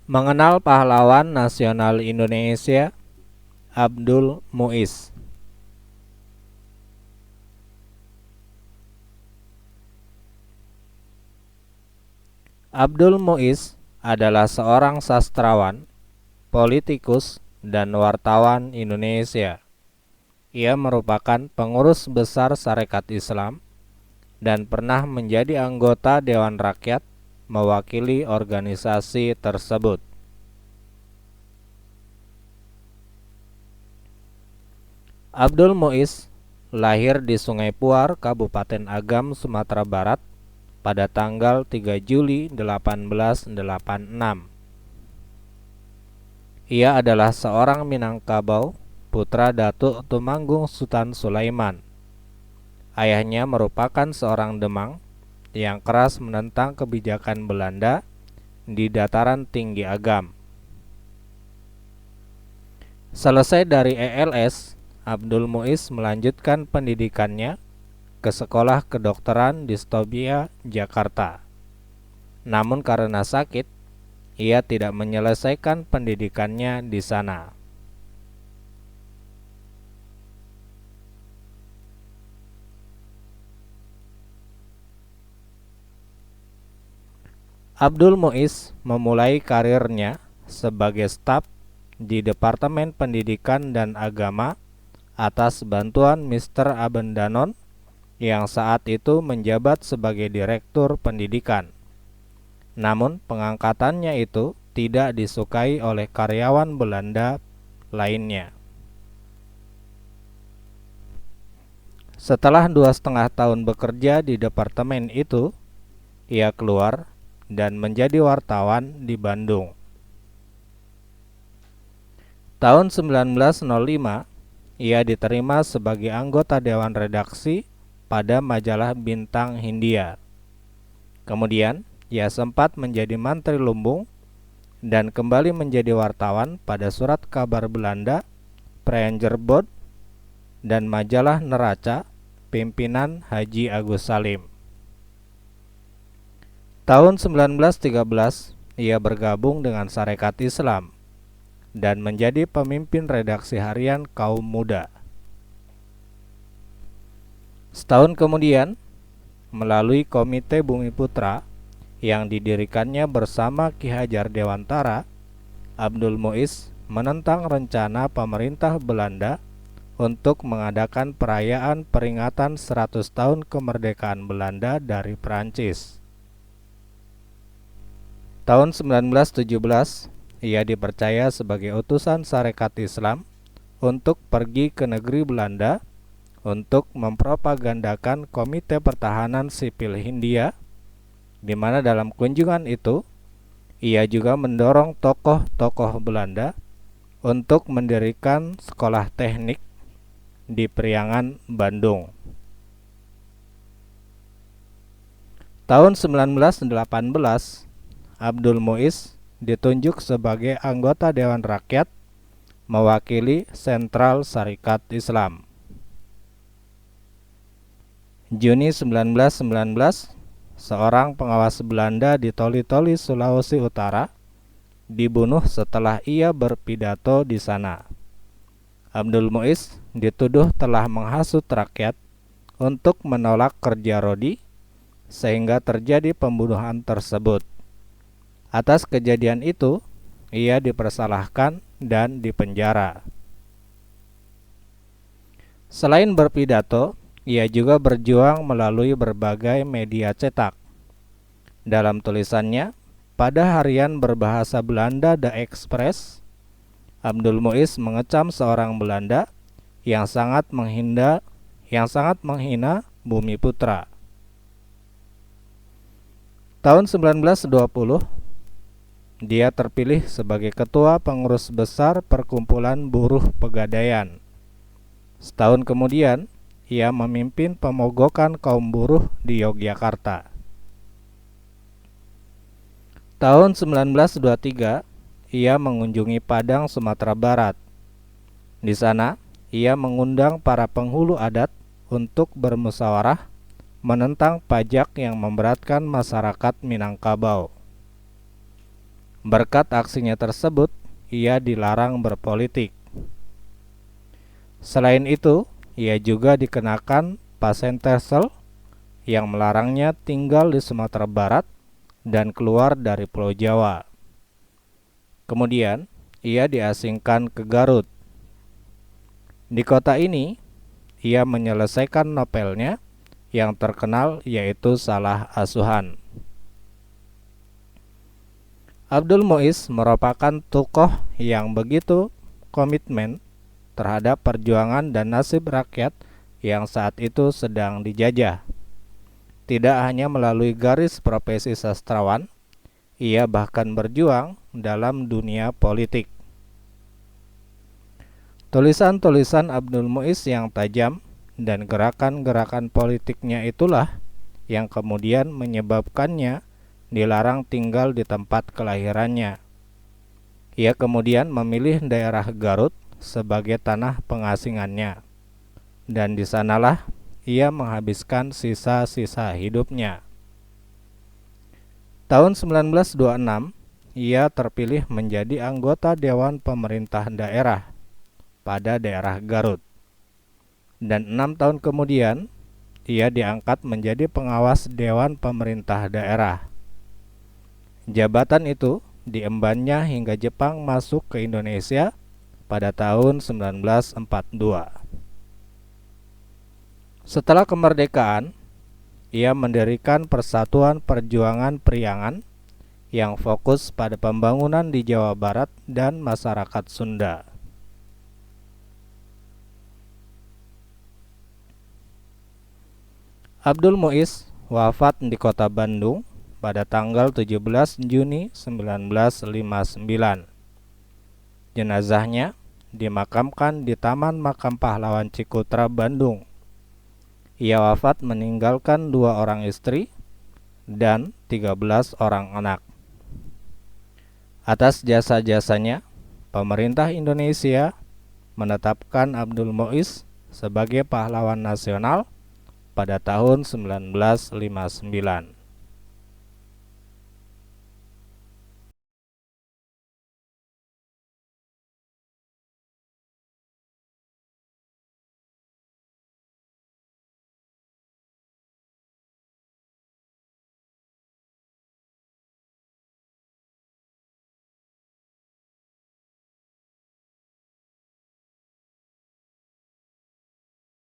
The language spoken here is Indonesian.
Mengenal pahlawan nasional Indonesia Abdul Muiz. Abdul Muiz adalah seorang sastrawan, politikus, dan wartawan Indonesia. Ia merupakan pengurus besar Sarekat Islam dan pernah menjadi anggota Dewan Rakyat mewakili organisasi tersebut. Abdul Muiz lahir di Sungai Puar, Kabupaten Agam, Sumatera Barat pada tanggal 3 Juli 1886. Ia adalah seorang Minangkabau, putra Datuk Tumanggung Sultan Sulaiman. Ayahnya merupakan seorang Demang yang keras menentang kebijakan Belanda di dataran tinggi Agam. Selesai dari ELS, Abdul Muiz melanjutkan pendidikannya ke Sekolah Kedokteran di Stobia, Jakarta. Namun karena sakit, ia tidak menyelesaikan pendidikannya di sana. Abdul Muiz memulai karirnya sebagai staf di Departemen Pendidikan dan Agama atas bantuan Mr. Abendanon yang saat itu menjabat sebagai Direktur Pendidikan. Namun pengangkatannya itu tidak disukai oleh karyawan Belanda lainnya. Setelah 2,5 tahun bekerja di departemen itu, ia keluar dan menjadi wartawan di Bandung. Tahun 1905, ia diterima sebagai anggota Dewan Redaksi pada majalah Bintang Hindia. Kemudian, ia sempat menjadi Mantri Lumbung dan kembali menjadi wartawan pada Surat Kabar Belanda, Prenjerbod, dan majalah Neraca, pimpinan Haji Agus Salim. Tahun 1913, ia bergabung dengan Sarekat Islam dan menjadi pemimpin redaksi harian Kaum Muda. Setahun kemudian, melalui Komite Bumi Putra yang didirikannya bersama Ki Hajar Dewantara, Abdul Muiz menentang rencana pemerintah Belanda untuk mengadakan perayaan peringatan 100 tahun kemerdekaan Belanda dari Prancis. Tahun 1917, ia dipercaya sebagai utusan Sarekat Islam untuk pergi ke negeri Belanda untuk mempropagandakan Komite Pertahanan Sipil Hindia, di mana dalam kunjungan itu ia juga mendorong tokoh-tokoh Belanda untuk mendirikan sekolah teknik di Priangan, Bandung. Tahun 1918, Abdul Muiz ditunjuk sebagai anggota Dewan Rakyat mewakili Sentral Sarekat Islam. Juni 1919, seorang pengawas Belanda di Toli-Toli, Sulawesi Utara, dibunuh setelah ia berpidato di sana. Abdul Muiz dituduh telah menghasut rakyat untuk menolak kerja rodi, sehingga terjadi pembunuhan tersebut. Atas kejadian itu, ia dipersalahkan dan dipenjara. Selain berpidato, ia juga berjuang melalui berbagai media cetak. Dalam tulisannya, pada harian berbahasa Belanda The Express, Abdul Muiz mengecam seorang Belanda yang sangat menghina Bumi Putra. Tahun 1920, dia terpilih sebagai ketua pengurus besar Perkumpulan Buruh Pegadaian. Setahun kemudian, ia memimpin pemogokan kaum buruh di Yogyakarta. Tahun 1923, ia mengunjungi Padang, Sumatera Barat. Di sana, ia mengundang para penghulu adat untuk bermusyawarah menentang pajak yang memberatkan masyarakat Minangkabau. Berkat aksinya tersebut, ia dilarang berpolitik. Selain itu, ia juga dikenakan pasentesel yang melarangnya tinggal di Sumatera Barat dan keluar dari Pulau Jawa. Kemudian, ia diasingkan ke Garut. Di kota ini, ia menyelesaikan novelnya yang terkenal yaitu Salah Asuhan. Abdul Muiz merupakan tokoh yang begitu komitmen terhadap perjuangan dan nasib rakyat yang saat itu sedang dijajah. Tidak hanya melalui garis profesi sastrawan, ia bahkan berjuang dalam dunia politik. Tulisan-tulisan Abdul Muiz yang tajam dan gerakan-gerakan politiknya itulah yang kemudian menyebabkannya dilarang tinggal di tempat kelahirannya. Ia kemudian memilih daerah Garut sebagai tanah pengasingannya, dan di sanalah ia menghabiskan sisa-sisa hidupnya. Tahun 1926, ia terpilih menjadi anggota Dewan Pemerintah Daerah pada daerah Garut. Dan 6 tahun kemudian, ia diangkat menjadi pengawas Dewan Pemerintah Daerah. Jabatan itu diembannya hingga Jepang masuk ke Indonesia pada tahun 1942. Setelah kemerdekaan, ia mendirikan Persatuan Perjuangan Priangan yang fokus pada pembangunan di Jawa Barat dan masyarakat Sunda. Abdul Muiz wafat di kota Bandung pada tanggal 17 Juni 1959. Jenazahnya dimakamkan di Taman Makam Pahlawan Cikutra, Bandung. Ia wafat meninggalkan 2 orang istri dan 13 orang anak. Atas jasa-jasanya, pemerintah Indonesia menetapkan Abdul Muiz sebagai pahlawan nasional pada tahun 1959.